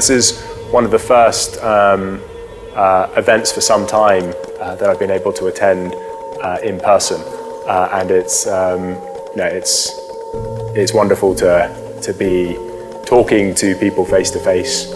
this is one of the first events for some time that I've been able to attend in person, and it's wonderful to be talking to people face to face.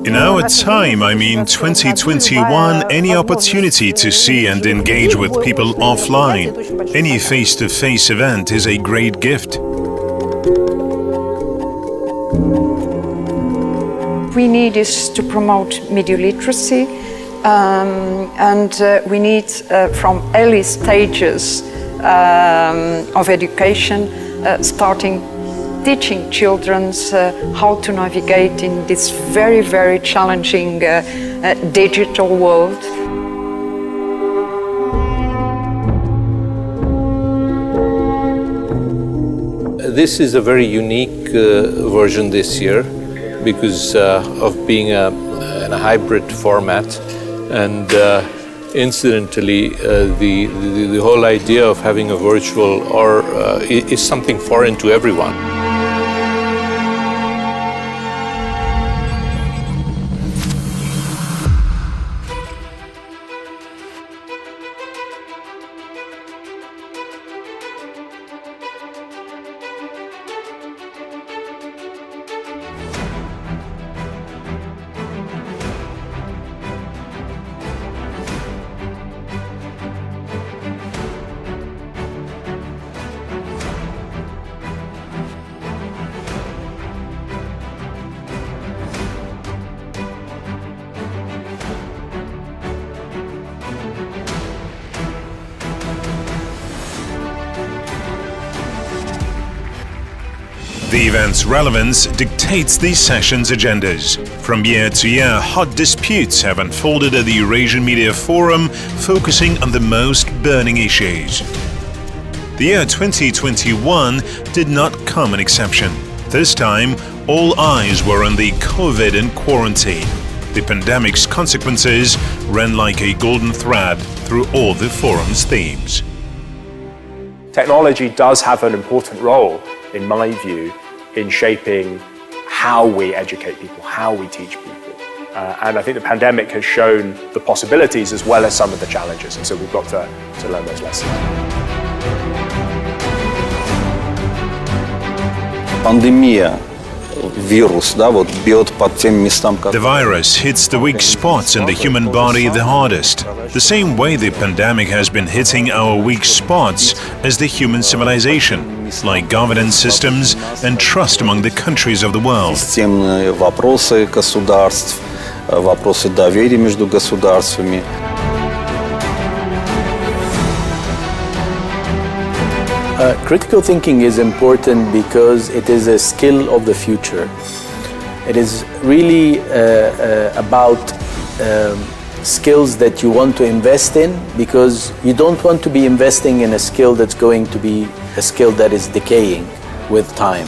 In our time, I mean 2021, any opportunity to see and engage with people offline, any face-to-face event is a great gift. We need is to promote media literacy, and we need from early stages of education, starting teaching children how to navigate in this very, very challenging digital world. This is a very unique version this year because of being in a hybrid format, and incidentally, the whole idea of having a virtual is something foreign to everyone. The event's relevance dictates these sessions' agendas. From year to year, hot disputes have unfolded at the Eurasian Media Forum, focusing on the most burning issues. The year 2021 did not come an exception. This time, all eyes were on the COVID and quarantine. The pandemic's consequences ran like a golden thread through all the forum's themes. Technology does have an important role, in my view, in shaping how we educate people, how we teach people. And I think the pandemic has shown the possibilities as well as some of the challenges, and so we've got to learn those lessons. Пандемия, вирус, да, вот бьет по тем местам, The virus hits the weak spots in the human body the hardest. The same way the pandemic has been hitting our weak spots as the human civilization, like governance systems and trust among the countries of the world. Системные вопросы государств, вопросы доверия между государствами. Critical thinking is important because it is a skill of the future. It is really about skills that you want to invest in, because you don't want to be investing in a skill that's going to be a skill that is decaying with time.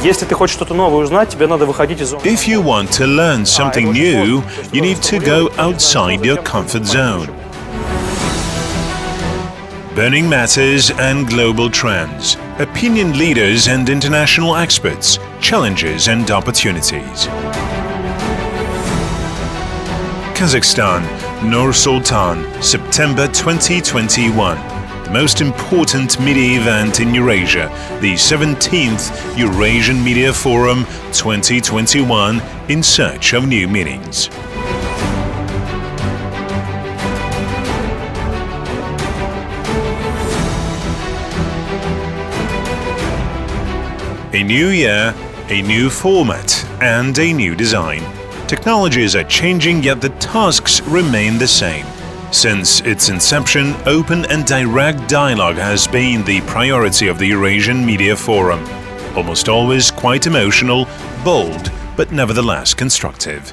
Если ты хочешь что-то новое узнать, тебе надо выходить из зоны. If you want to learn something new, you need to go outside your comfort zone. Burning matters and global trends, opinion leaders and international experts, challenges and opportunities. Kazakhstan, Nur Sultan, September 2021. The most important media event in Eurasia, the 17th Eurasian Media Forum 2021, in search of new meanings. A new year, a new format, and a new design. Technologies are changing, yet the tasks remain the same. Since its inception, open and direct dialogue has been the priority of the Eurasian Media Forum. Almost always quite emotional, bold, but nevertheless constructive.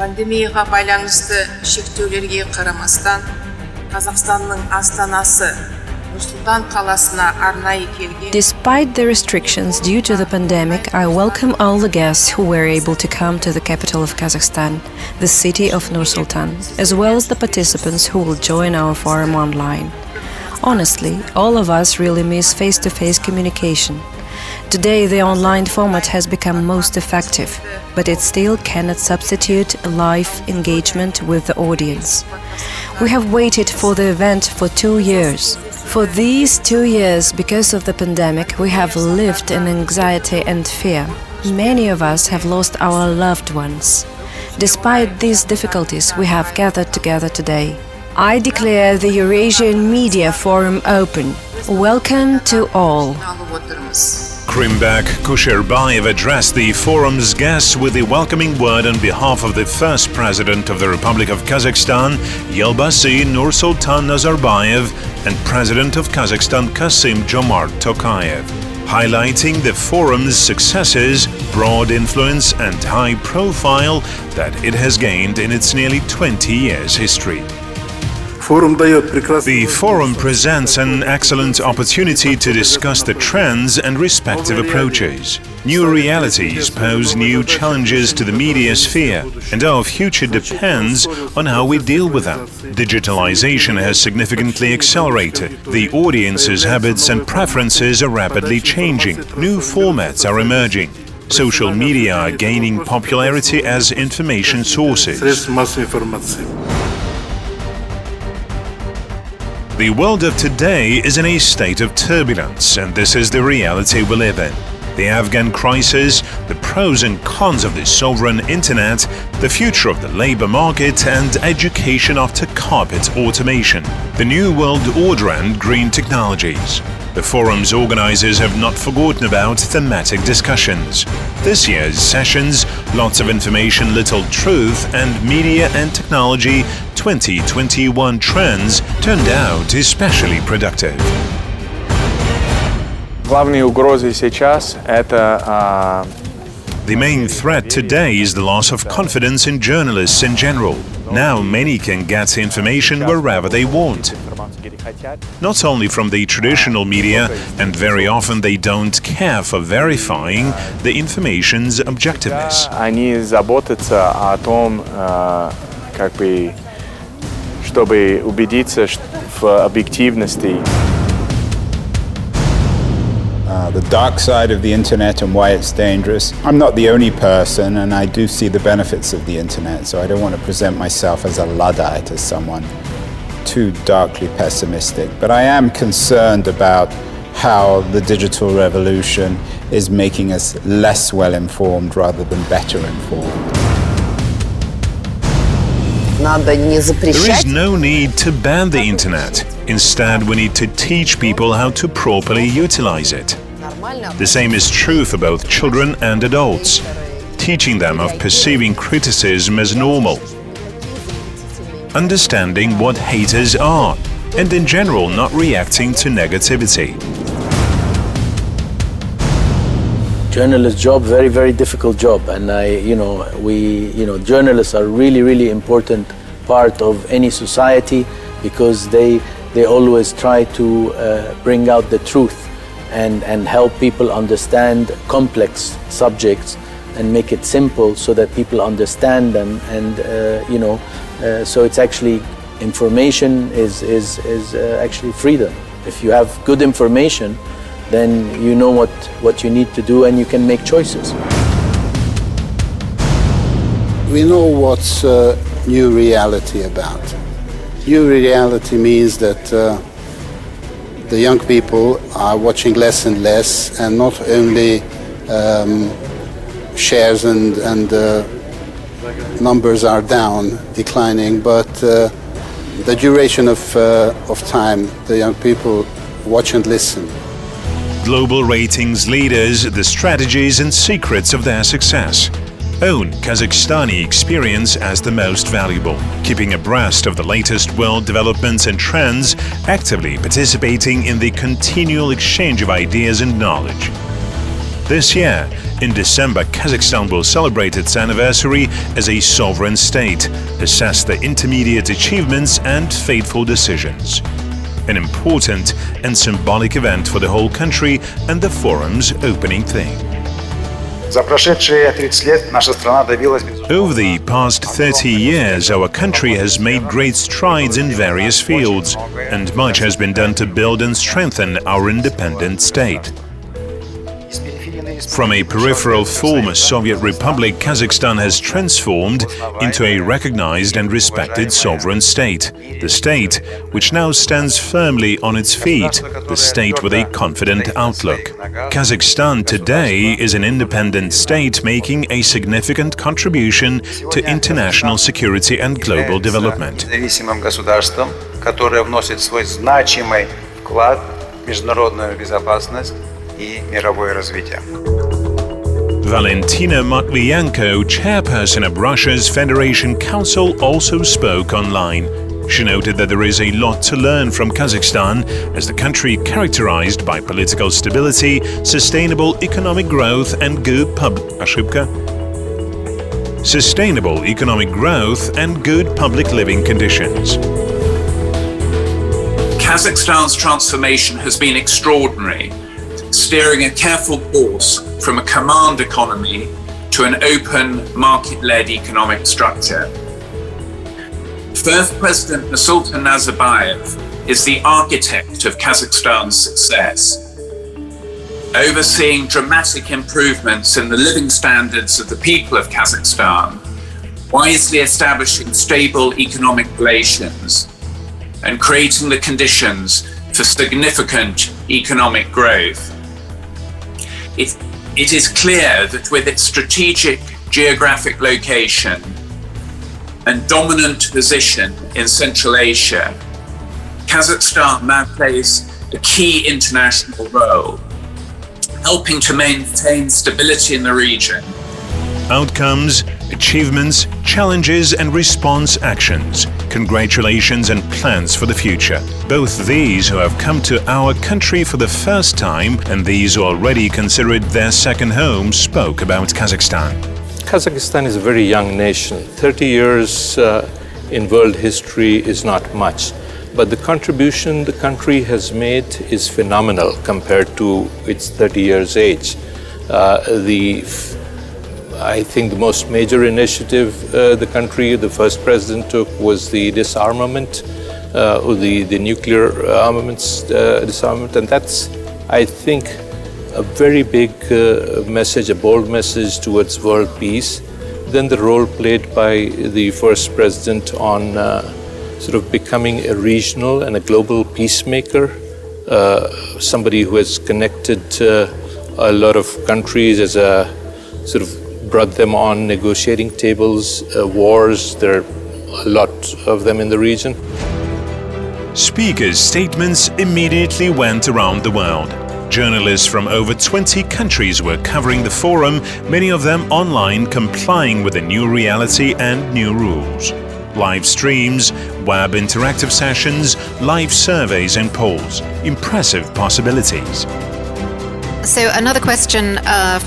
Пандемияға байланысты шектеулерге қарамастан, Қазақстанның астанасы Нұр-Сұлтан қаласына арнайы келген. Despite the restrictions due to the pandemic, I welcome all the guests who were able to come to the capital of Kazakhstan, the city of Nur-Sultan, as well as the participants who will join our forum online. Honestly, all of us really miss face-to-face communication. Today, the online format has become most effective, but it still cannot substitute live engagement with the audience. We have waited for the event for 2 years. For these 2 years, because of the pandemic, we have lived in anxiety and fear. Many of us have lost our loved ones. Despite these difficulties, we have gathered together today. I declare the Eurasian Media Forum open. Welcome to all. Krimbek Kusherbayev addressed the forum's guests with a welcoming word on behalf of the first President of the Republic of Kazakhstan, Yelbasi Nursultan Nazarbayev, and President of Kazakhstan Kassym-Jomart Tokayev, highlighting the forum's successes, broad influence and high profile that it has gained in its nearly 20 years history. The forum presents an excellent opportunity to discuss the trends and respective approaches. New realities pose new challenges to the media sphere, and our future depends on how we deal with them. Digitalization has significantly accelerated. The audience's habits and preferences are rapidly changing. New formats are emerging. Social media are gaining popularity as information sources. The world of today is in a state of turbulence, and this is the reality we live in. The Afghan crisis, the pros and cons of the sovereign internet, the future of the labor market, and education after carpet automation, the new world order and green technologies. The forum's organizers have not forgotten about thematic discussions. This year's sessions, Lots of Information, Little Truth, and Media and Technology 2021 Trends turned out especially productive. Главные угрозы сейчас это The main threat today is the loss of confidence in journalists in general. Now many can get information wherever they want. Not only from the traditional media, and very often they don't care for verifying the information's objectiveness. Они заботятся о том, чтобы убедиться в объективности. The dark side of the internet and why it's dangerous. I'm not the only person, and I do see the benefits of the internet, so I don't want to present myself as a Luddite, as someone too darkly pessimistic. But I am concerned about how the digital revolution is making us less well-informed rather than better informed. There is no need to ban the internet. Instead, we need to teach people how to properly utilize it. The same is true for both children and adults, teaching them of perceiving criticism as normal, understanding what haters are, and in general not reacting to negativity. Journalist job, very, very difficult job, and journalists are really, really important part of any society because they always try to bring out the truth and help people understand complex subjects and make it simple so that people understand them, and so it's actually information is actually freedom. If you have good information, then you know what you need to do and you can make choices. We know what's new reality about. New reality means that the young people are watching less and less, and not only shares and numbers are declining, but the duration of time the young people watch and listen. Global ratings leaders, the strategies and secrets of their success. Own Kazakhstani experience as the most valuable, keeping abreast of the latest world developments and trends, actively participating in the continual exchange of ideas and knowledge. This year, In December, Kazakhstan will celebrate its anniversary as a sovereign state, assess the intermediate achievements and fateful decisions. An important and symbolic event for the whole country and the forum's opening theme. Over the past 30 years, our country has made great strides in various fields, and much has been done to build and strengthen our independent state. From a peripheral former Soviet republic, Kazakhstan has transformed into a recognized and respected sovereign state. The state which now stands firmly on its feet, the state with a confident outlook. Kazakhstan today is an independent state making a significant contribution to international security and global development. Valentina Matvienko, chairperson of Russia's Federation Council, also spoke online. She noted that there is a lot to learn from Kazakhstan as the country characterized by political stability, sustainable economic growth and good public living conditions. Kazakhstan's transformation has been extraordinary, steering a careful course from a command economy to an open, market-led economic structure. First President Nursultan Nazarbayev is the architect of Kazakhstan's success, overseeing dramatic improvements in the living standards of the people of Kazakhstan, wisely establishing stable economic relations, and creating the conditions for significant economic growth. It is clear that with its strategic geographic location and dominant position in Central Asia, Kazakhstan now plays a key international role, helping to maintain stability in the region. Outcomes, achievements, challenges and response actions, congratulations and plans for the future. Both these who have come to our country for the first time and these who already consider it their second home spoke about Kazakhstan. Kazakhstan is a very young nation. 30 years in world history is not much, but the contribution the country has made is phenomenal compared to its 30 years age. I think the most major initiative the country, the first president took was the disarmament, or the nuclear armaments disarmament, and that's, I think, a very big message, a bold message towards world peace. Then the role played by the first president on sort of becoming a regional and a global peacemaker, somebody who has connected a lot of countries as a sort of brought them on negotiating tables, wars. There are a lot of them in the region. Speakers' statements immediately went around the world. Journalists from over 20 countries were covering the forum, many of them online, complying with the new reality and new rules. Live streams, web interactive sessions, live surveys and polls. Impressive possibilities. So another question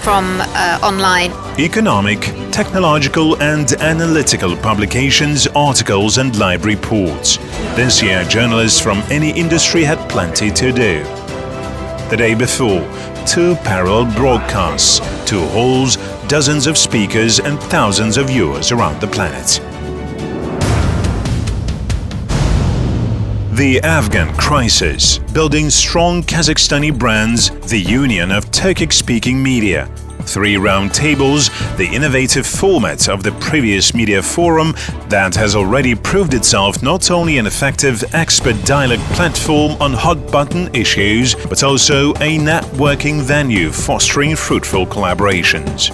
from online. Economic, technological and analytical publications, articles and live reports. This year, journalists from any industry had plenty to do. The day before, 2 parallel broadcasts, 2 halls, dozens of speakers and thousands of viewers around the planet. The Afghan crisis, building strong Kazakhstani brands, the union of Turkic-speaking media, 3 round tables, the innovative format of the previous media forum that has already proved itself not only an effective expert dialogue platform on hot-button issues, but also a networking venue fostering fruitful collaborations.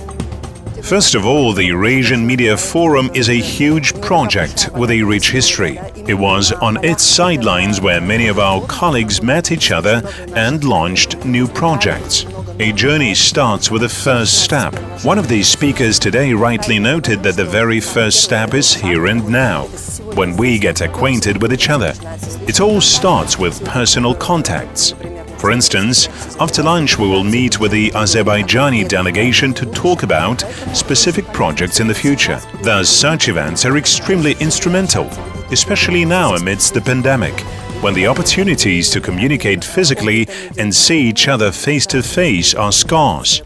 First of all, the Eurasian Media Forum is a huge project with a rich history. It was on its sidelines where many of our colleagues met each other and launched new projects. A journey starts with a first step. One of these speakers today rightly noted that the very first step is here and now, when we get acquainted with each other. It all starts with personal contacts. For instance, after lunch we will meet with the Azerbaijani delegation to talk about specific projects in the future. Thus, such events are extremely instrumental, especially now amidst the pandemic, when the opportunities to communicate physically and see each other face to face are scarce.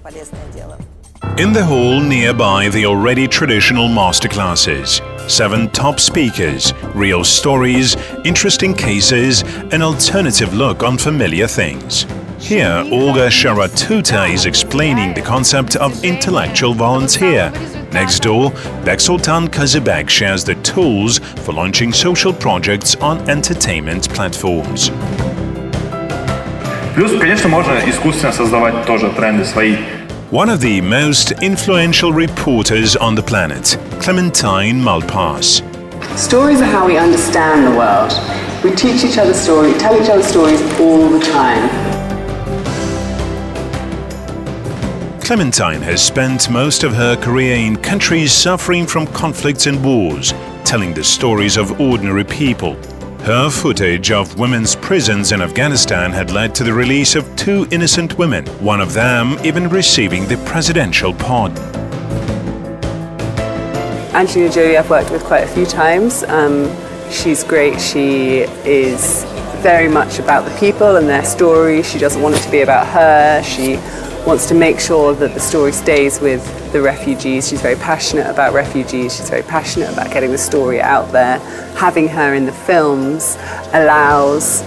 In the hall nearby the already traditional masterclasses, 7 top speakers, real stories, interesting cases, an alternative look on familiar things. Here, Olga Sharatuta is explaining the concept of intellectual volunteer. Next door, Beksultan Kazibek shares the tools for launching social projects on entertainment platforms. Плюс, конечно, можно искусственно создавать тоже тренды свои. One of the most influential reporters on the planet, Clementine Malpass. Stories are how we understand the world. We teach each other stories, tell each other stories all the time. Clementine has spent most of her career in countries suffering from conflicts and wars, telling the stories of ordinary people. Her footage of women's prisons in Afghanistan had led to the release of 2 innocent women, one of them even receiving the presidential pardon. Angelina Jolie I've worked with quite a few times. She's great. She is very much about the people and their story. She doesn't want it to be about her. She wants to make sure that the story stays with the refugees. She's very passionate about refugees. She's very passionate about getting the story out there. Having her in the films allows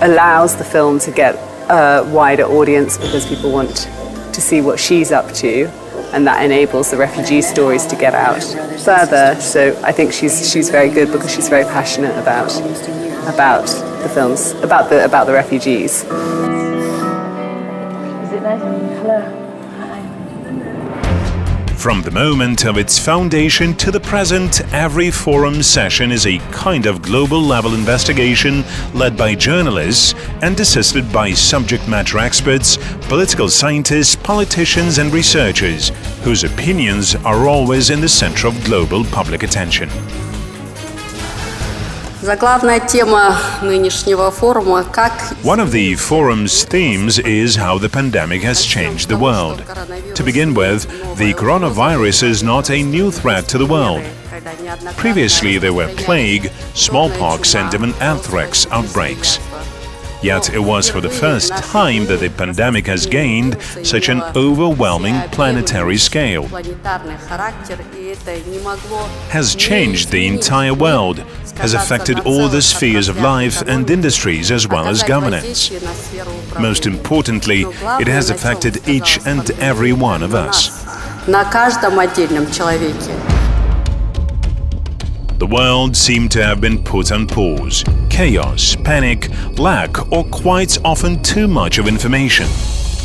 the film to get a wider audience because people want to see what she's up to, and that enables the refugee stories to get out further. So I think she's very good because she's very passionate about the films, about the refugees. From the moment of its foundation to the present, every forum session is a kind of global-level investigation led by journalists and assisted by subject matter experts, political scientists, politicians and researchers, whose opinions are always in the center of global public attention. One of the forum's themes is how the pandemic has changed the world. To begin with, the coronavirus is not a new threat to the world. Previously, there were plague, smallpox and even anthrax outbreaks. Yet it was for the first time that the pandemic has gained such an overwhelming planetary scale. Has changed the entire world, has affected all the spheres of life and industries as well as governance. Most importantly, it has affected each and every one of us. The world seemed to have been put on pause. Chaos, panic, lack, or quite often too much of information.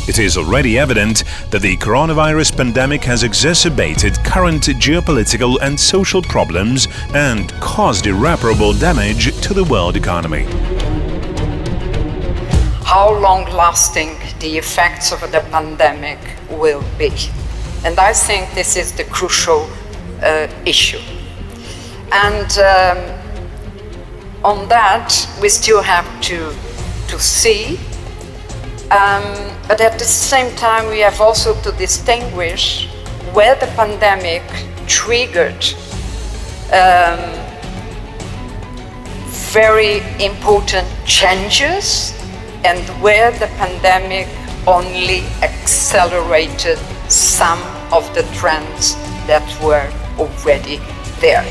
It is already evident that the coronavirus pandemic has exacerbated current geopolitical and social problems and caused irreparable damage to the world economy. How long-lasting the effects of the pandemic will be. And I think this is the crucial issue. And on that, we still have to see. But at the same time, we have also to distinguish where the pandemic triggered very important changes and where the pandemic only accelerated some of the trends that were already there.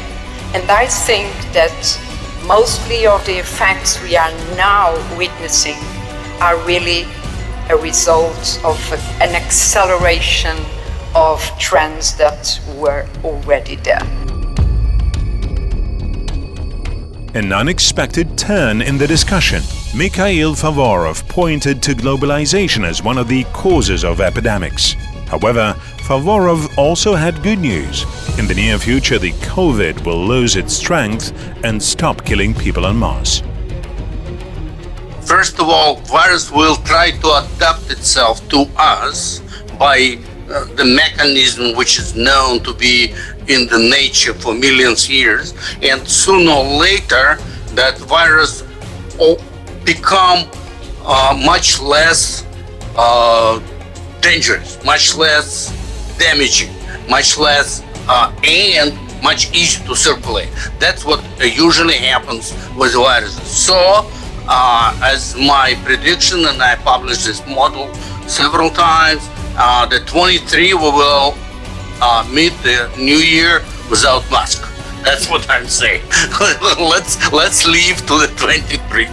And I think that mostly of the effects we are now witnessing are really a result of an acceleration of trends that were already there. An unexpected turn in the discussion. Mikhail Favorov pointed to globalization as one of the causes of epidemics. However, Favorov also had good news. In the near future, the COVID will lose its strength and stop killing people en masse. First of all, virus will try to adapt itself to us by the mechanism which is known to be in the nature for millions of years, and sooner or later that virus will become much less dangerous, much less damaging, much less and much easier to circulate. That's what usually happens with viruses. So, as my prediction, and I published this model several times, the 23 we will meet the new year without mask. That's what I'm saying. let's leave to the 23.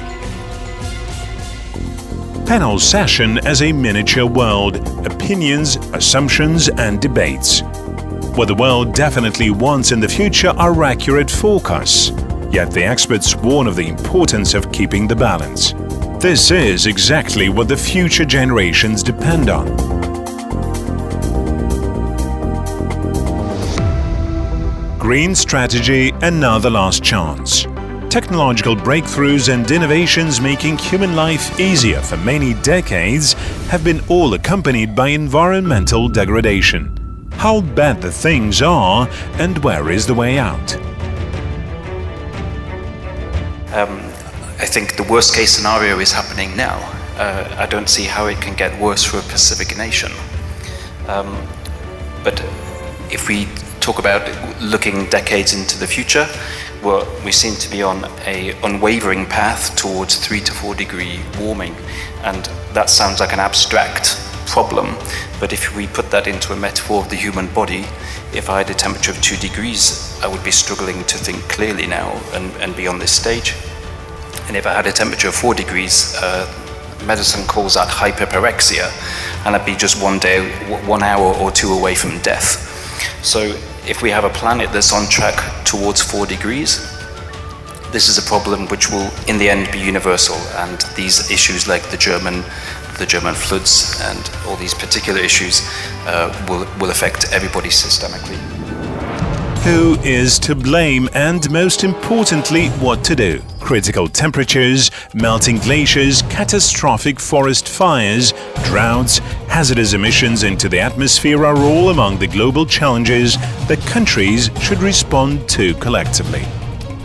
Panel session as a miniature world, opinions, assumptions and debates. What the world definitely wants in the future are accurate forecasts, yet the experts warn of the importance of keeping the balance. This is exactly what the future generations depend on. Green strategy, another last chance. Technological breakthroughs and innovations making human life easier for many decades have been all accompanied by environmental degradation. How bad the things are and where is the way out? I think the worst case scenario is happening now. I don't see how it can get worse for a Pacific nation. But if we talk about looking decades into the future, well, we seem to be on an unwavering path towards 3 to 4 degree warming, and that sounds like an abstract problem, but if we put that into a metaphor of the human body, if I had a temperature of 2 degrees, I would be struggling to think clearly now and be on this stage. And if I had a temperature of 4 degrees, medicine calls that hyperpyrexia, and I'd be just 1 day, 1 hour or 2 away from death. So if we have a planet that's on track towards 4 degrees, this is a problem which will in the end be universal, and these issues like the German floods and all these particular issues will affect everybody systemically. Who is to blame, and most importantly, what to do? Critical temperatures, melting glaciers, catastrophic forest fires, droughts, hazardous emissions into the atmosphere are all among the global challenges that countries should respond to collectively.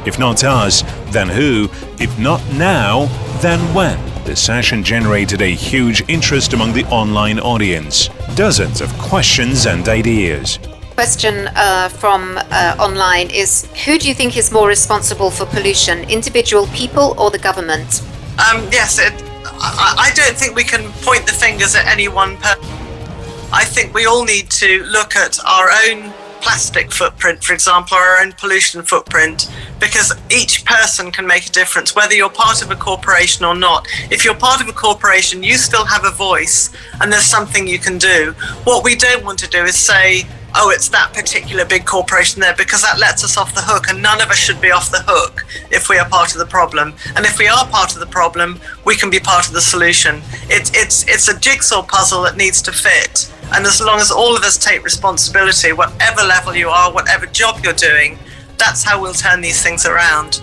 If not us, then who? If not now, then when? The session generated a huge interest among the online audience. Dozens of questions and ideas. Question from online is, who do you think is more responsible for pollution, individual people or the government? Yes, I don't think we can point the fingers at any one person. I think we all need to look at our own plastic footprint, for example, our own pollution footprint, because each person can make a difference, whether you're part of a corporation or not. If you're part of a corporation, you still have a voice and there's something you can do. What we don't want to do is say, oh, it's that particular big corporation there, because that lets us off the hook, and none of us should be off the hook if we are part of the problem. And if we are part of the problem, we can be part of the solution. It's a jigsaw puzzle that needs to fit. And as long as all of us take responsibility, whatever level you are, whatever job you're doing, that's how we'll turn these things around.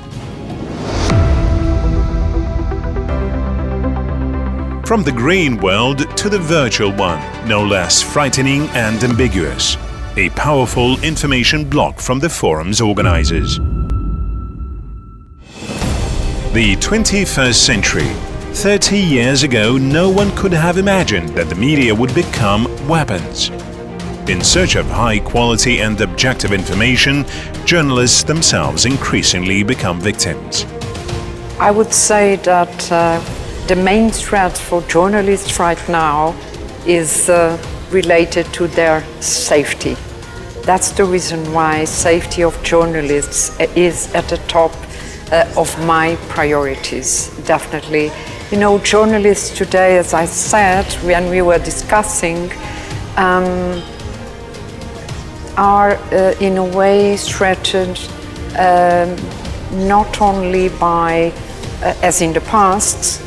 From the green world to the virtual one, no less frightening and ambiguous. A powerful information block from the forum's organizers. The 21st century. 30 years ago, no one could have imagined that the media would become weapons. In search of high quality and objective information, journalists themselves increasingly become victims. I would say that the main threat for journalists right now is related to their safety. That's the reason why safety of journalists is at the top of my priorities, definitely. You know, journalists today, as I said when we were discussing, are in a way threatened not only by, as in the past,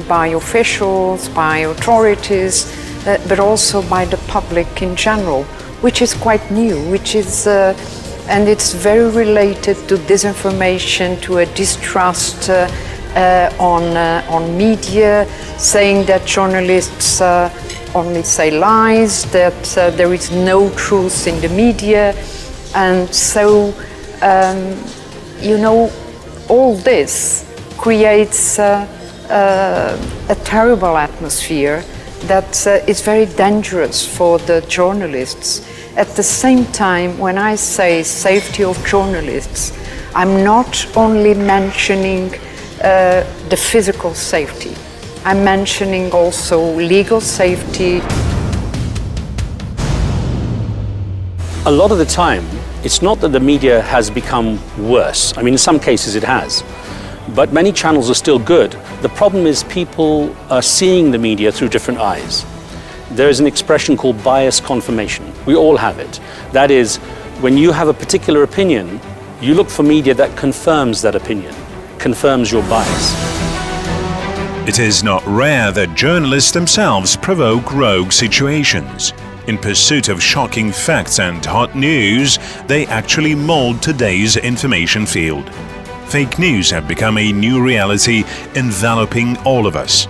by officials, by authorities, but also by the public in general, which is quite new, which is, and it's very related to disinformation, to a distrust on media, saying that journalists only say lies, that there is no truth in the media. And so, you know, all this creates a terrible atmosphere that is very dangerous for the journalists. At the same time, when I say safety of journalists, I'm not only mentioning the physical safety. I'm mentioning also legal safety. A lot of the time, it's not that the media has become worse. I mean, in some cases it has. But many channels are still good. The problem is people are seeing the media through different eyes. There is an expression called bias confirmation. We all have it. That is, when you have a particular opinion, you look for media that confirms that opinion, confirms your bias. It is not rare that journalists themselves provoke rogue situations. In pursuit of shocking facts and hot news, they actually mold today's information field. Fake news have become a new reality enveloping all of us.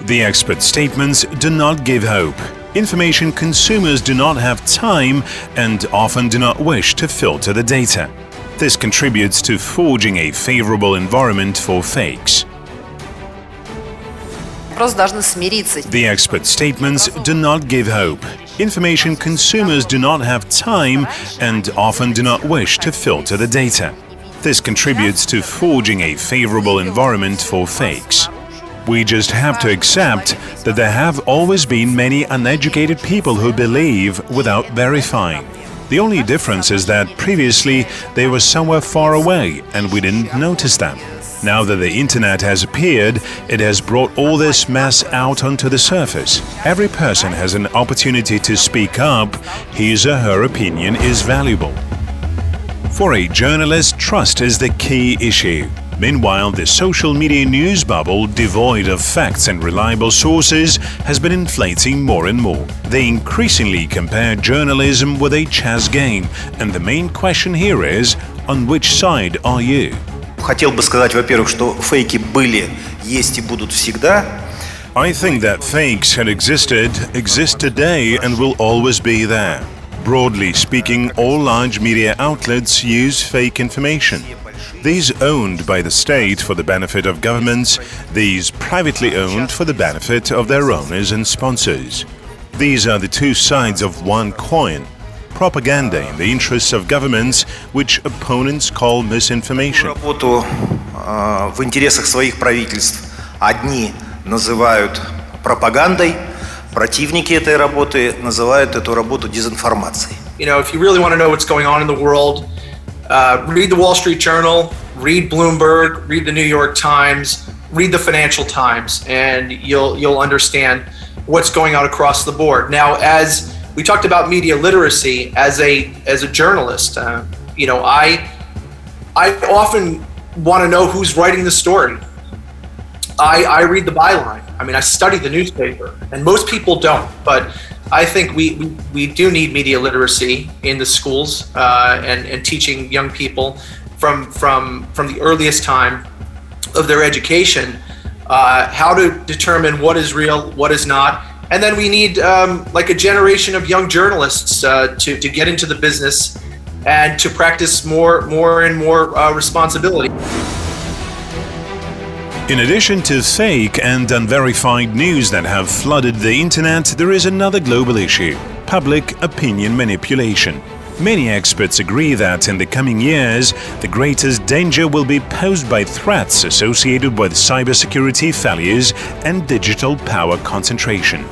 The expert statements do not give hope. Information consumers do not have time and often do not wish to filter the data. This contributes to forging a favorable environment for fakes. The expert statements do not give hope. Information consumers do not have time and often do not wish to filter the data. This contributes to forging a favorable environment for fakes. We just have to accept that there have always been many uneducated people who believe without verifying. The only difference is that previously they were somewhere far away and we didn't notice them. Now that the internet has appeared, it has brought all this mess out onto the surface. Every person has an opportunity to speak up. His or her opinion is valuable. For a journalist, trust is the key issue. Meanwhile, the social media news bubble, devoid of facts and reliable sources, has been inflating more and more. They increasingly compare journalism with a chess game, and the main question here is, on which side are you? Хотел бы сказать, во-первых, что фейки были, есть и будут всегда. I think that fakes had existed, exist today, and will always be there. Broadly speaking, all large media outlets use fake information. These owned by the state for the benefit of governments, these privately owned for the benefit of their owners and sponsors. These are the two sides of one coin. Propaganda in the interests of governments, which opponents call misinformation. Работу в интересах своих правительств одни называют пропагандой, противники этой работы называют эту работу дезинформацией. You know, if you really want to know what's going on in the world, read the Wall Street Journal, read Bloomberg, read the New York Times, read the Financial Times, and you'll understand what's going on across the board. Now, as we talked about media literacy, as a journalist, you know, I often want to know who's writing the story. I read the byline. I mean, I study the newspaper, and most people don't. But I think we do need media literacy in the schools and teaching young people from the earliest time of their education how to determine what is real, what is not. And then we need like a generation of young journalists to get into the business and to practice more and more responsibility. In addition to fake and unverified news that have flooded the internet, there is another global issue: public opinion manipulation. Many experts agree that in the coming years, the greatest danger will be posed by threats associated with cybersecurity failures and digital power concentration.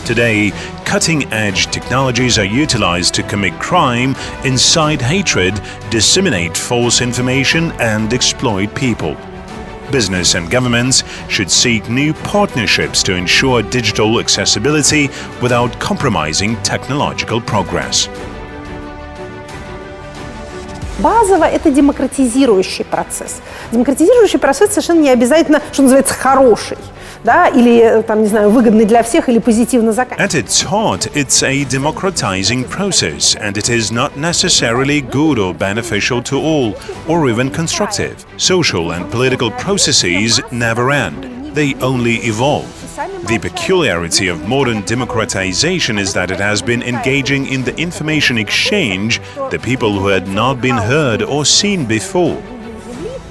Today, cutting-edge technologies are utilized to commit crime, incite hatred, disseminate false information, and exploit people. Business and governments should seek new partnerships to ensure digital accessibility without compromising technological progress. Базово это демократизирующий процесс. Демократизирующий процесс совершенно не обязательно, что называется, хороший, да, или там, не знаю, выгодный для всех или позитивно заканчивается. At its heart, it's a democratizing process, and it is not necessarily good or beneficial to all, or even constructive. Social and political processes never end. They only evolve. The peculiarity of modern democratization is that it has been engaging in the information exchange the people who had not been heard or seen before.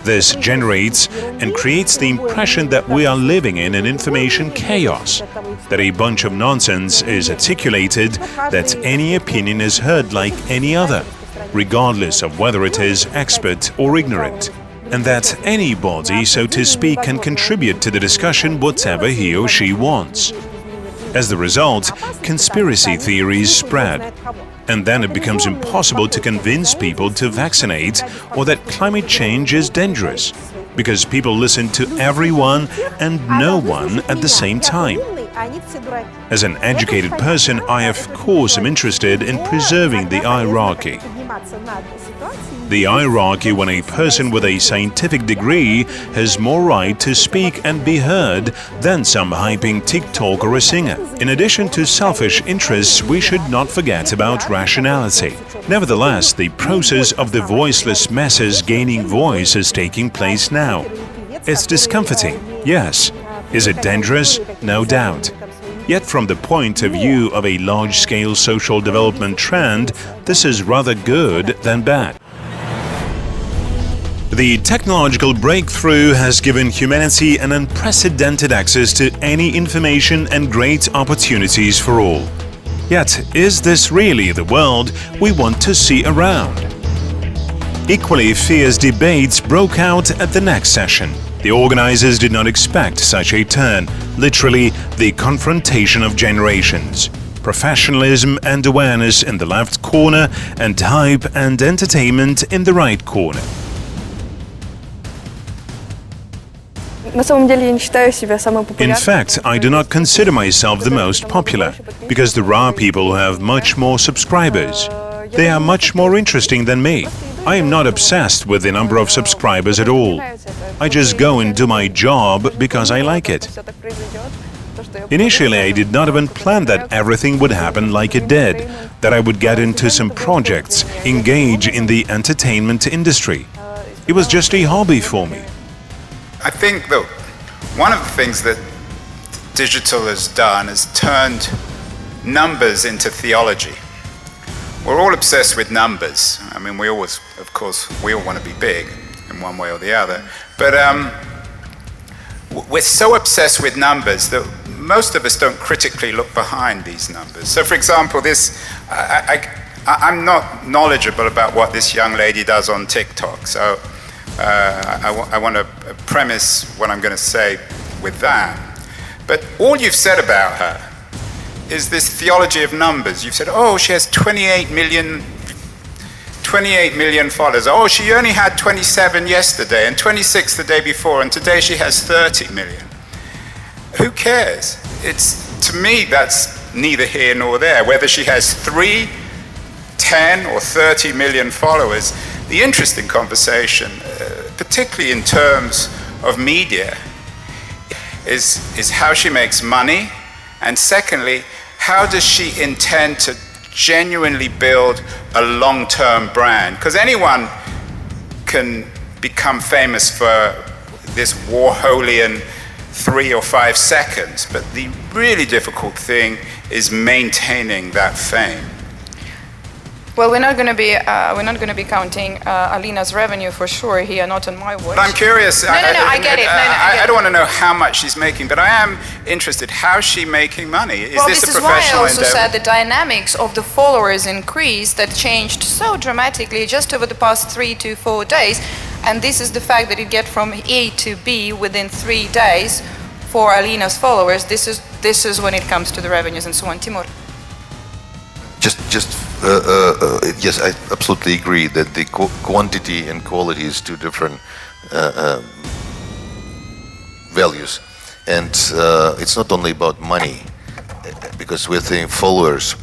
This generates and creates the impression that we are living in an information chaos, that a bunch of nonsense is articulated, that any opinion is heard like any other, regardless of whether it is expert or ignorant, and that anybody, so to speak, can contribute to the discussion whatever he or she wants. As the result, conspiracy theories spread. And then it becomes impossible to convince people to vaccinate or that climate change is dangerous, because people listen to everyone and no one at the same time. As an educated person, I of course am interested in preserving the hierarchy. The hierarchy when a person with a scientific degree has more right to speak and be heard than some hyping TikTok or a singer. In addition to selfish interests, we should not forget about rationality. Nevertheless, the process of the voiceless masses gaining voice is taking place now. It's discomforting, yes. Is it dangerous? No doubt. Yet from the point of view of a large-scale social development trend, this is rather good than bad. The technological breakthrough has given humanity an unprecedented access to any information and great opportunities for all. Yet, is this really the world we want to see around? Equally fierce debates broke out at the next session. The organizers did not expect such a turn, literally the confrontation of generations. Professionalism and awareness in the left corner and hype and entertainment in the right corner. In fact, I do not consider myself the most popular, because there are people who have much more subscribers. They are much more interesting than me. I am not obsessed with the number of subscribers at all. I just go and do my job because I like it. Initially, I did not even plan that everything would happen like it did, that I would get into some projects, engage in the entertainment industry. It was just a hobby for me. I think that one of the things that digital has done is turned numbers into theology. We're all obsessed with numbers. I mean, we always, of course, we all want to be big in one way or the other. But we're so obsessed with numbers that most of us don't critically look behind these numbers. So, for example, I'm not knowledgeable about what this young lady does on TikTok. So I want to premise what I'm going to say with that. But all you've said about her is this theology of numbers. You've said, oh, she has 28 million followers. Oh, she only had 27 yesterday and 26 the day before, and today she has 30 million. Who cares? To me, that's neither here nor there. Whether she has 3, 10, or 30 million followers, the interesting conversation, particularly in terms of media, is how she makes money, and secondly, how does she intend to genuinely build a long-term brand? Because anyone can become famous for this Warholian 3 or 5 seconds, but the really difficult thing is maintaining that fame. Well, we're not going to be counting Alina's revenue for sure here, not on my watch. But I'm curious. No, I get it. I don't want to know how much she's making, but I am interested. How's she making money? Is this a professional endeavor? This is why I also said the dynamics of the followers increased, that changed so dramatically just over the past 3 to 4 days, and this is the fact that you get from A to B within 3 days for Alina's followers. This is when it comes to the revenues and so on. Timur. Yes, I absolutely agree that the quantity and quality is two different values, and it's not only about money, because we're saying followers,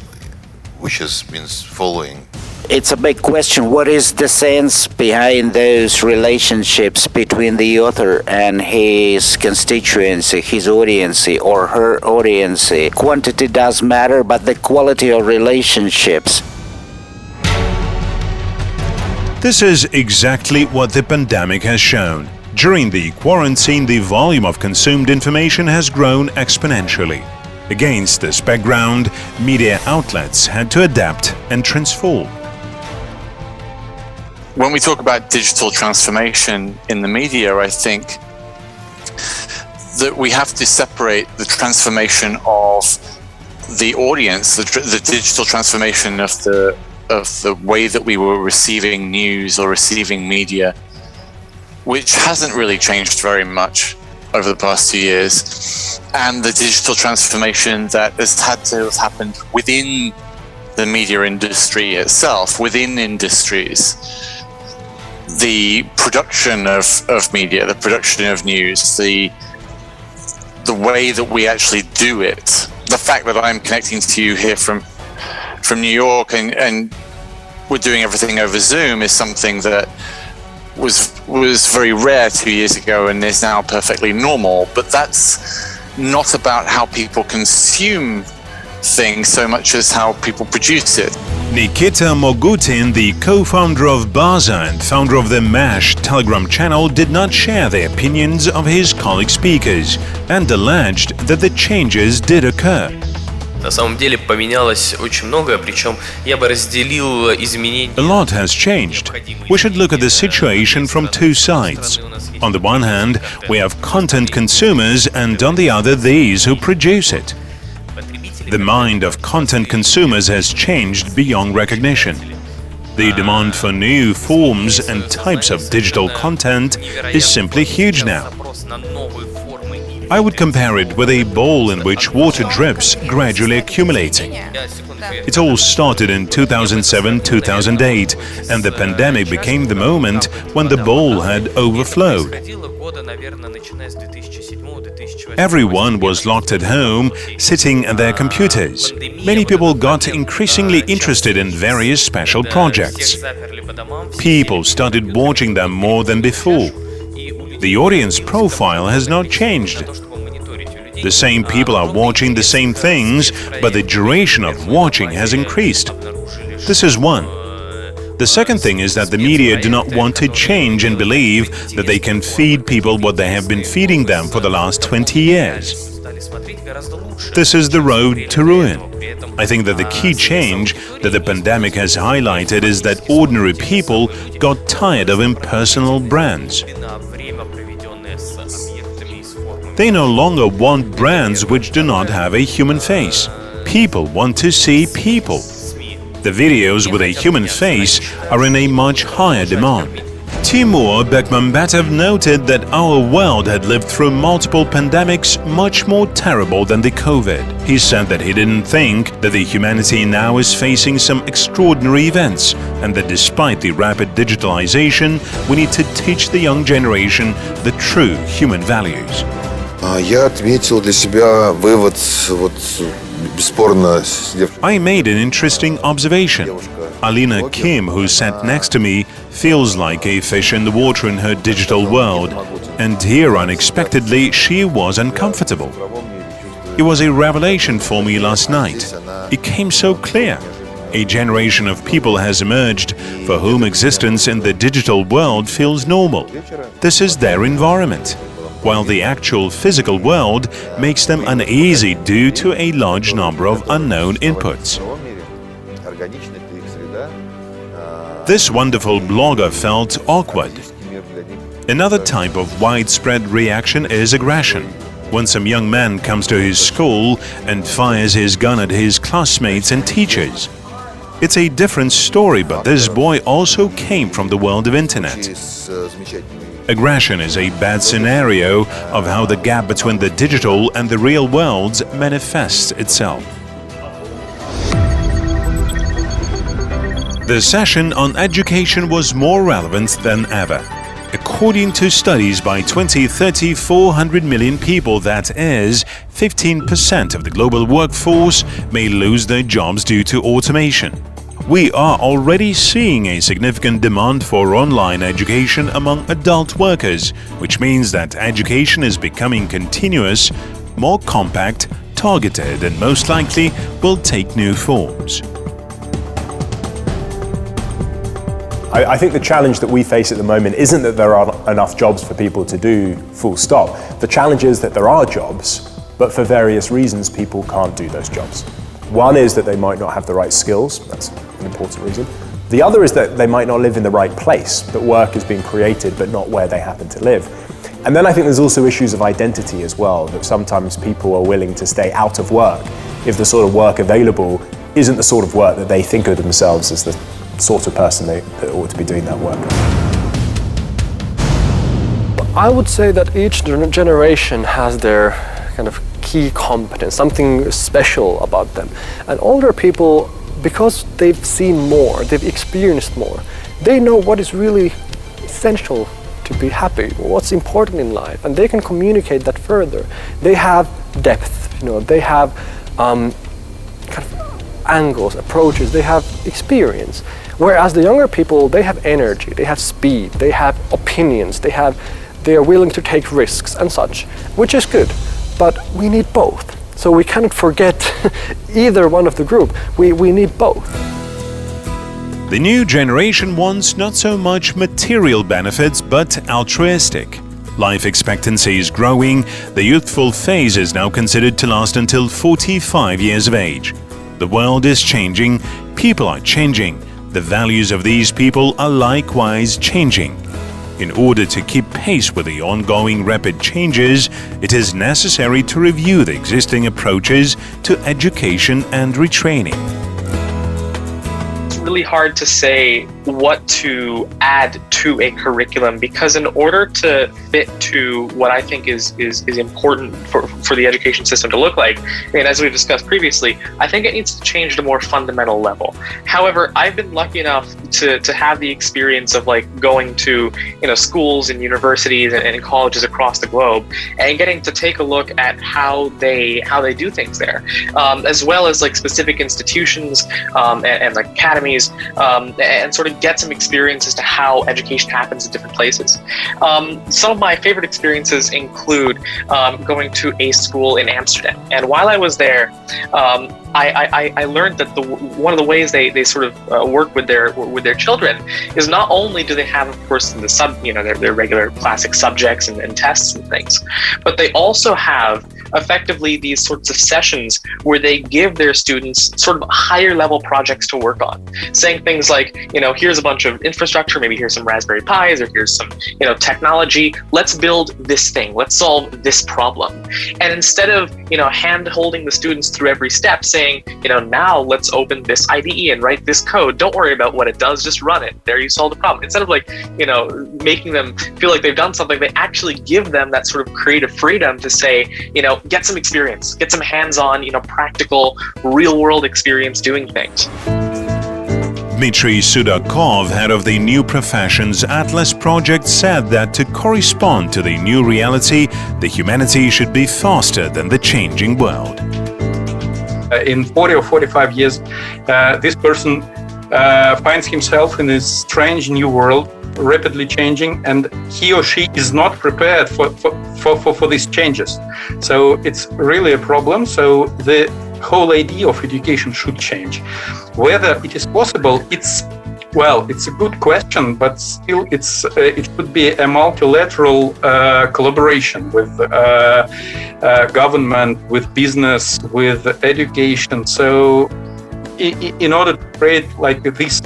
which just means following. It's a big question. What is the sense behind those relationships between the author and his constituency, his audience or her audience? Quantity does matter, but the quality of relationships. This is exactly what the pandemic has shown. During the quarantine, the volume of consumed information has grown exponentially. Against this background, media outlets had to adapt and transform. when we talk about digital transformation in the media, I think that we have to separate the transformation of the audience, the digital transformation of the way that we were receiving news or receiving media, which hasn't really changed very much over the past 2 years, and the digital transformation that has had to have happened within the media industry itself, within industries. The production of media, the production of news, the way that we actually do it. The fact that I'm connecting to you here from New York and we're doing everything over Zoom is something that was very rare 2 years ago and is now perfectly normal. But that's not about how people consume things so much as how people produce it. Nikita Mogutin, the co-founder of Baza and founder of the MASH Telegram channel, did not share the opinions of his colleague speakers and alleged that the changes did occur. На самом деле поменялось очень многое, причем я бы разделил изменения. A lot has changed. We should look at the situation from two sides. On the one hand, we have content consumers and on the other these who produce it. The mind of content consumers has changed beyond recognition. The demand for new forms and types of digital content is simply huge now. I would compare it with a bowl in which water drips, gradually accumulating. It all started in 2007-2008, and the pandemic became the moment when the bowl had overflowed. Everyone was locked at home, sitting at their computers. Many people got increasingly interested in various special projects. People started watching them more than before. The audience profile has not changed. The same people are watching the same things, but the duration of watching has increased. This is one. The second thing is that the media do not want to change and believe that they can feed people what they have been feeding them for the last 20 years. This is the road to ruin. I think that the key change that the pandemic has highlighted is that ordinary people got tired of impersonal brands. They no longer want brands which do not have a human face. People want to see people. The videos with a human face are in a much higher demand. Timur Bekmambetov noted that our world had lived through multiple pandemics much more terrible than the COVID. He said that he didn't think that the humanity now is facing some extraordinary events and that despite the rapid digitalization, we need to teach the young generation the true human values. Я отметил для себя вывод, бесспорно. I made an interesting observation. Alina Kim, who sat next to me, feels like a fish in the water in her digital world, and here unexpectedly she was uncomfortable. It was a revelation for me last night. It came so clear. A generation of people has emerged for whom existence in the digital world feels normal. This is their environment, while the actual physical world makes them uneasy due to a large number of unknown inputs. This wonderful blogger felt awkward. Another type of widespread reaction is aggression. When some young man comes to his school and fires his gun at his classmates and teachers. It's a different story, but this boy also came from the world of internet. Aggression is a bad scenario of how the gap between the digital and the real worlds manifests itself. The session on education was more relevant than ever. According to studies, by 2030, 400 million people, that is, 15% of the global workforce, may lose their jobs due to automation. We are already seeing a significant demand for online education among adult workers, which means that education is becoming continuous, more compact, targeted, and most likely will take new forms. I think the challenge that we face at the moment isn't that there aren't enough jobs for people to do, full stop. The challenge is that there are jobs, but for various reasons people can't do those jobs. One is that they might not have the right skills, that's an important reason. The other is that they might not live in the right place, that work is being created but not where they happen to live. And then I think there's also issues of identity as well, that sometimes people are willing to stay out of work if the sort of work available isn't the sort of work that they think of themselves as the sort of person that ought to be doing that work. I would say that each generation has their kind of key competence, something special about them. And older people, because they've seen more, they've experienced more, they know what is really essential to be happy, what's important in life, and they can communicate that further. They have depth, they have kind of angles, approaches, they have experience. Whereas the younger people, they have energy, they have speed, they have opinions, they are willing to take risks and such, which is good, but we need both. So we cannot forget either one of the group. We need both. The new generation wants not so much material benefits, but altruistic. Life expectancy is growing. The youthful phase is now considered to last until 45 years of age. The world is changing. People are changing. The values of these people are likewise changing. In order to keep pace with the ongoing rapid changes, it is necessary to review the existing approaches to education and retraining. It's really hard to say what to add to a curriculum, because in order to fit to what I think is important for the education system to look like, and as we've discussed previously, I think it needs to change at a more fundamental level. However, I've been lucky enough to have the experience of going to schools and universities and colleges across the globe and getting to take a look at how they do things there, as well as specific institutions and academies, and sort of get some experience as to how education happens in different places. Some of my favorite experiences include going to a school in Amsterdam, and while I was there, I learned that one of the ways they sort of work with their children is not only do they have, of course, their regular classic subjects and tests and things, but they also have effectively these sorts of sessions where they give their students sort of higher level projects to work on, saying things like, here's a bunch of infrastructure, maybe here's some Raspberry Pis, or here's some, technology. Let's build this thing. Let's solve this problem. And instead of, hand holding the students through every step, saying, now let's open this IDE and write this code. Don't worry about what it does, just run it. There you solve the problem. Instead of making them feel like they've done something, they actually give them that sort of creative freedom to say, get some experience, get some hands-on, practical, real-world experience doing things. Dmitry Sudakov, head of the New Professions Atlas project, said that to correspond to the new reality, the humanity should be faster than the changing world. In 40 or 45 years, this person finds himself in a strange new world, rapidly changing, and he or she is not prepared for these changes. So it's really a problem. So the whole idea of education should change. Whether it is possible, it's a good question, but still it should be a multilateral collaboration with government, with business, with education. So in order to create this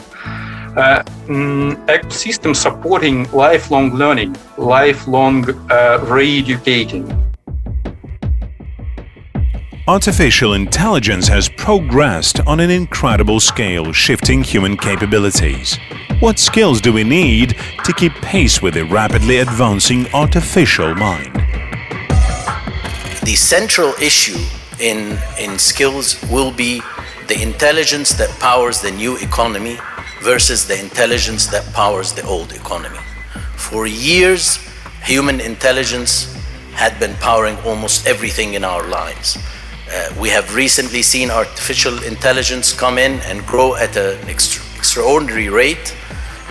ecosystem supporting lifelong learning, lifelong re-educating. Artificial intelligence has progressed on an incredible scale, shifting human capabilities. What skills do we need to keep pace with the rapidly advancing artificial mind? The central issue in skills will be the intelligence that powers the new economy versus the intelligence that powers the old economy. For years, human intelligence had been powering almost everything in our lives. We have recently seen artificial intelligence come in and grow at an extraordinary rate.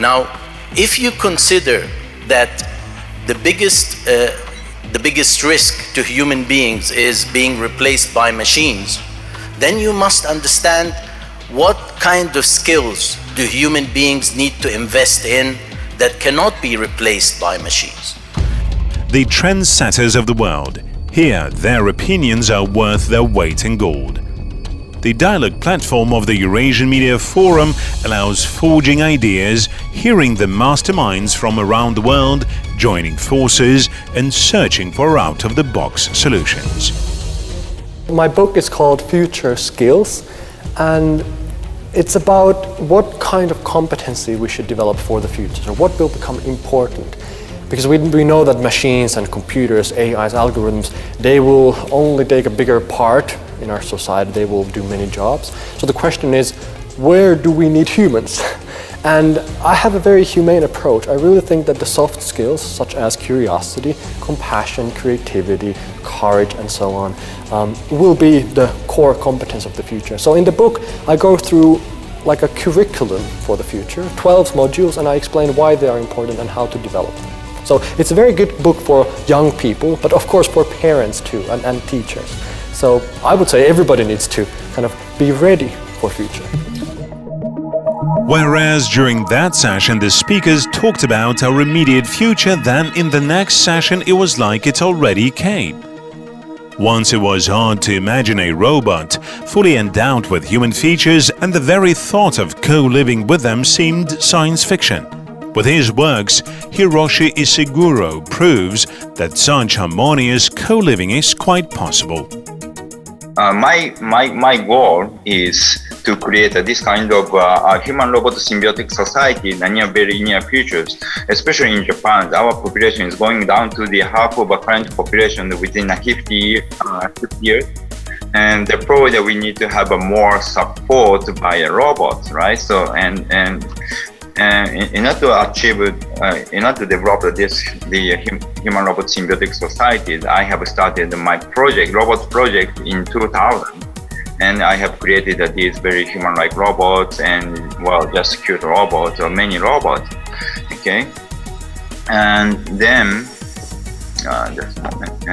Now, if you consider that the biggest risk to human beings is being replaced by machines, then you must understand what kind of skills do human beings need to invest in that cannot be replaced by machines. The trendsetters of the world. Here, their opinions are worth their weight in gold. The dialogue platform of the Eurasian Media Forum allows forging ideas, hearing the masterminds from around the world, joining forces and searching for out-of-the-box solutions. My book is called Future Skills, and it's about what kind of competency we should develop for the future, so what will become important. Because we know that machines and computers, AIs, algorithms, they will only take a bigger part in our society, they will do many jobs. So the question is, where do we need humans? And I have a very humane approach. I really think that the soft skills, such as curiosity, compassion, creativity, courage, and so on, will be the core competence of the future. So in the book, I go through like a curriculum for the future, 12 modules, and I explain why they are important and how to develop them. So it's a very good book for young people, but of course for parents too, and teachers. So I would say everybody needs to kind of be ready for future. Whereas during that session the speakers talked about our immediate future, then in the next session it was like it already came. Once it was hard to imagine a robot fully endowed with human features, and the very thought of co-living with them seemed science fiction. With his works, Hiroshi Ishiguro proves that such harmonious co-living is quite possible. My goal is to create this kind of human-robot symbiotic society in the very near future. Especially in Japan, our population is going down to the half of the current population within 50 years. And therefore, we need to have more support by robots, right? So in order to achieve, in order to develop the human-robot symbiotic societies, I have started my project, robot project, in 2000, and I have created these very human-like robots and just cute robots or many robots. Okay, and then just a moment.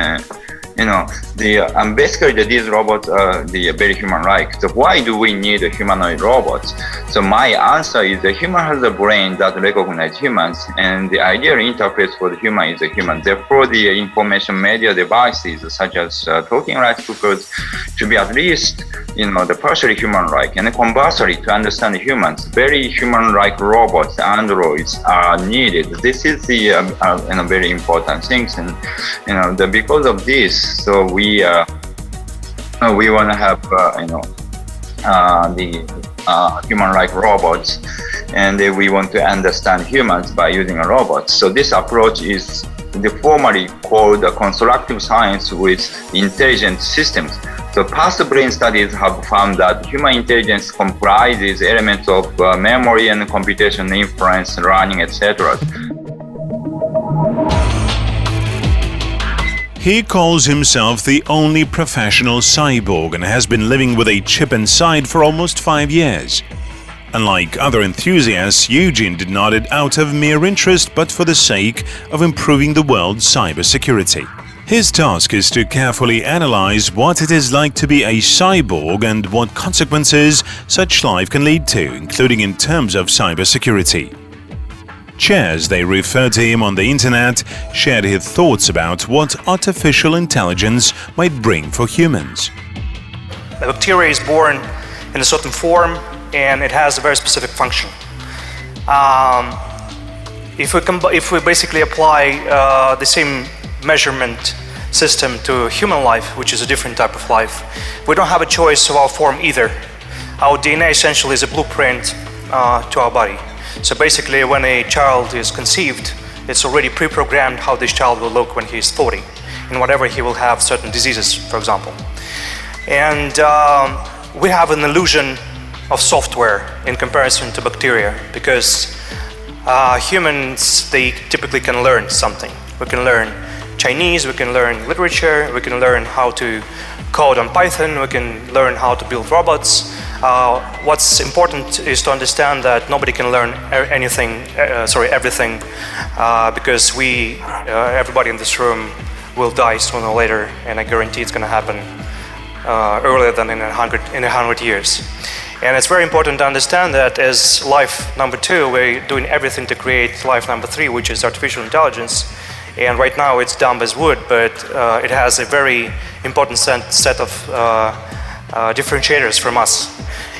Basically these robots are very human-like. So why do we need humanoid robots? So my answer is the human has a brain that recognizes humans, and the ideal interface for the human is a human. Therefore, the information media devices such as talking rice cookers should be at least the partially human-like. And conversely, to understand humans, very human-like robots, androids, are needed. This is the very important things, and because of this. So we want to have the human-like robots, and we want to understand humans by using robots. So this approach is formally called constructive science with intelligent systems. So past brain studies have found that human intelligence comprises elements of memory and computation, inference, learning, etc. He calls himself the only professional cyborg and has been living with a chip inside for almost 5 years. Unlike other enthusiasts, Eugene did not it out of mere interest but for the sake of improving the world's cybersecurity. His task is to carefully analyze what it is like to be a cyborg and what consequences such life can lead to, including in terms of cybersecurity. Chairs, they refer to him on the internet, shared his thoughts about what artificial intelligence might bring for humans. The bacteria is born in a certain form and it has a very specific function. If we basically apply the same measurement system to human life, which is a different type of life, we don't have a choice of our form either. Our DNA essentially is a blueprint to our body. So basically, when a child is conceived, it's already pre-programmed how this child will look when he's 40, and whatever he will have certain diseases, for example. And we have an illusion of software in comparison to bacteria, because humans, they typically can learn something. We can learn Chinese, we can learn literature, we can learn how to code on Python, we can learn how to build robots. What's important is to understand that nobody can learn everything, because everybody in this room will die sooner or later, and I guarantee it's going to happen earlier than in 100 years. And it's very important to understand that as life number 2, we're doing everything to create life number 3, which is artificial intelligence. And right now it's dumb as wood, but it has a very important set of differentiators from us.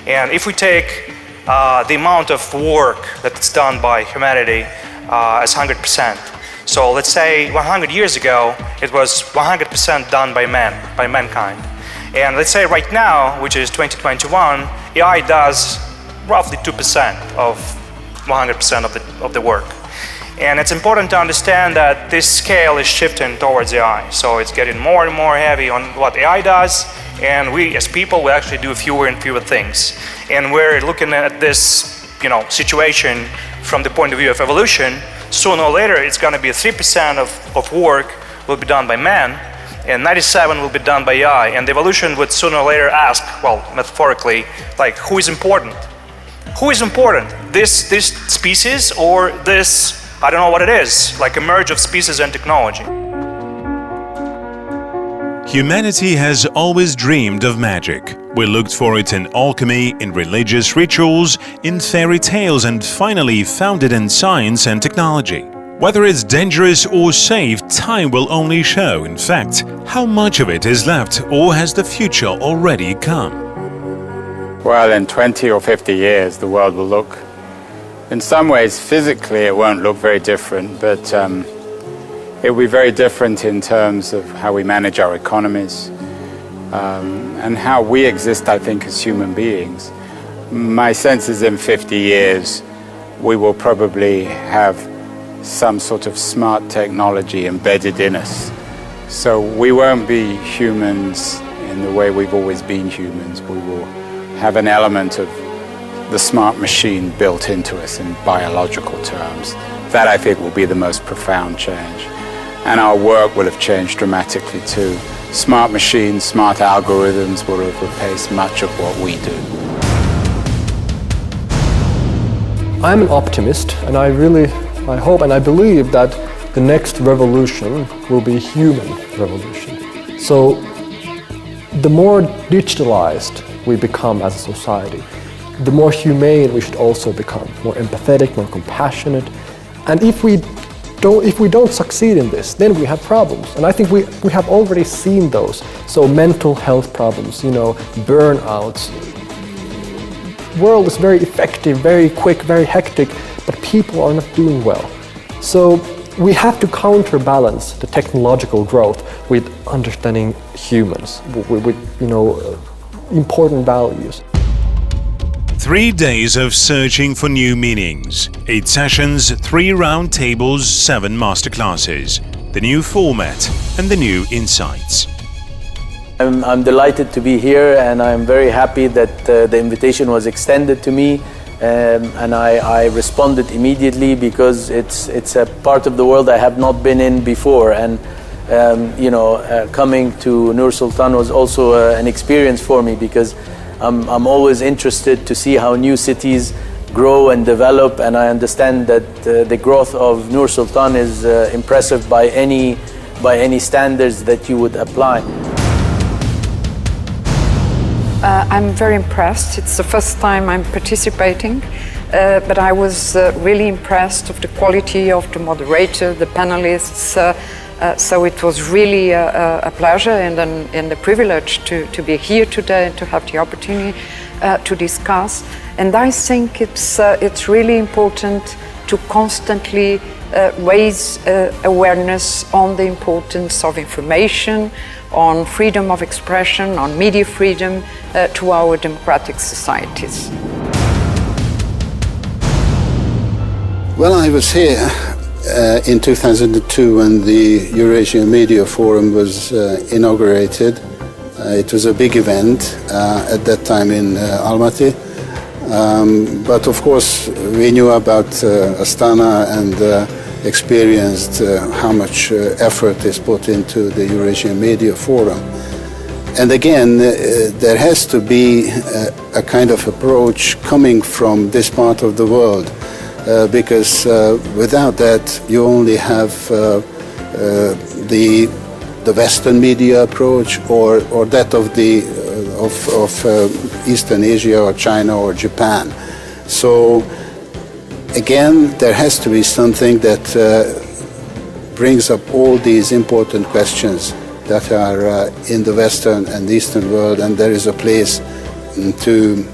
And if we take the amount of work that's done by humanity as 100%, so let's say 100 years ago it was 100% done by mankind. And let's say right now, which is 2021, AI does roughly 2% of 100% of the work. And it's important to understand that this scale is shifting towards AI. So it's getting more and more heavy on what AI does, and we as people, we actually do fewer and fewer things. And we're looking at this, situation from the point of view of evolution. Sooner or later, it's going to be 3% of work will be done by man, and 97% will be done by AI. And the evolution would sooner or later ask, well, metaphorically, like, who is important? Who is important? This species or this, I don't know what it is, like a merge of species and technology. Humanity has always dreamed of magic. We looked for it in alchemy, in religious rituals, in fairy tales, and finally found it in science and technology. Whether it's dangerous or safe, time will only show, in fact, how much of it is left or has the future already come. Well, in 20 or 50 years, the world will look, in some ways, physically, it won't look very different, but it will be very different in terms of how we manage our economies and how we exist, I think, as human beings. My sense is in 50 years, we will probably have some sort of smart technology embedded in us. So we won't be humans in the way we've always been humans. We will have an element of the smart machine built into us in biological terms. That, I think, will be the most profound change. And our work will have changed dramatically too. Smart machines, smart algorithms will have replaced much of what we do. I'm an optimist, and I hope and I believe that the next revolution will be human revolution. So the more digitalized we become as a society, the more humane we should also become, more empathetic, more compassionate. And if we don't succeed in this, then we have problems. And I think we have already seen those. So mental health problems, burnouts. World is very effective, very quick, very hectic, but people are not doing well. So we have to counterbalance the technological growth with understanding humans, with important values. 3 days of searching for new meanings, 8 sessions, 3 round tables, 7 masterclasses, the new format and the new insights. I'm delighted to be here, and I'm very happy that the invitation was extended to me, and I responded immediately because it's a part of the world I have not been in before, and coming to Nur Sultan was also an experience for me because I'm always interested to see how new cities grow and develop, and I understand that the growth of Nur Sultan is impressive by any standards that you would apply. I'm very impressed. It's the first time I'm participating, but I was really impressed of the quality of the moderator, the panelists. So it was really a pleasure and a privilege to be here today and to have the opportunity to discuss. And I think it's really important to constantly raise awareness on the importance of information, on freedom of expression, on media freedom to our democratic societies. Well, I was here in 2002 when the Eurasian Media Forum was inaugurated. It was a big event at that time in Almaty. But of course, we knew about Astana and experienced how much effort is put into the Eurasian Media Forum. And again, there has to be a kind of approach coming from this part of the world, because without that, you only have the Western media approach or that of Eastern Asia or China or Japan. So again, there has to be something that brings up all these important questions that are in the Western and Eastern world, and there is a place to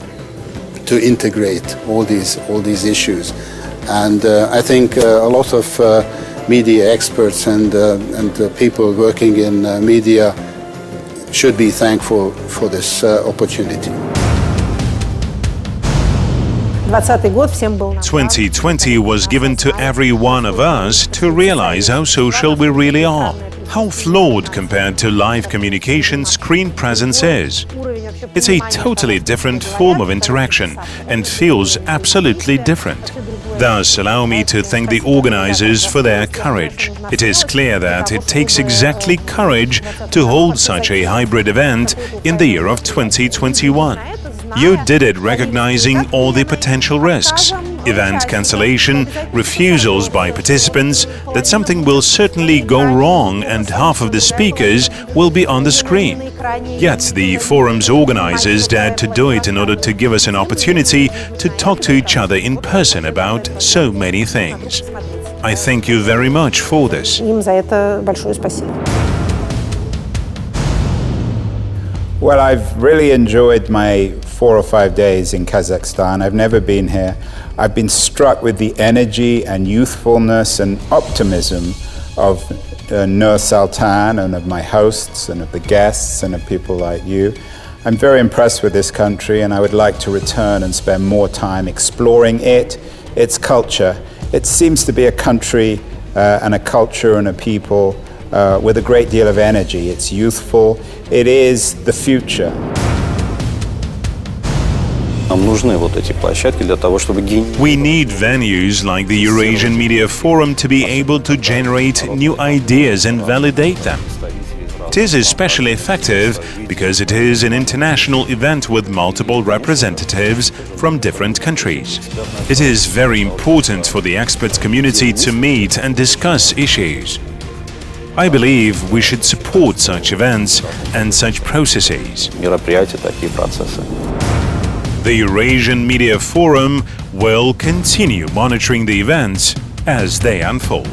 integrate all these issues. And I think a lot of media experts and people working in media should be thankful for this opportunity. 2020 was given to every one of us to realize how social we really are, how flawed compared to live communication screen presence is. It's a totally different form of interaction and feels absolutely different. Thus, allow me to thank the organizers for their courage. It is clear that it takes exactly courage to hold such a hybrid event in the year of 2021. You did it recognizing all the potential risks, event cancellation, refusals by participants, that something will certainly go wrong and half of the speakers will be on the screen. Yet the forum's organizers dared to do it in order to give us an opportunity to talk to each other in person about so many things. I thank you very much for this. Well, I've really enjoyed my 4 or 5 days in Kazakhstan. I've never been here. I've been struck with the energy and youthfulness and optimism of Nur Sultan and of my hosts and of the guests and of people like you. I'm very impressed with this country, and I would like to return and spend more time exploring it, its culture. It seems to be a country and a culture and a people with a great deal of energy. It's youthful. It is the future. We need venues like the Eurasian Media Forum to be able to generate new ideas and validate them. It is especially effective because it is an international event with multiple representatives from different countries. It is very important for the expert community to meet and discuss issues. I believe we should support such events and such processes. The Eurasian Media Forum will continue monitoring the events as they unfold.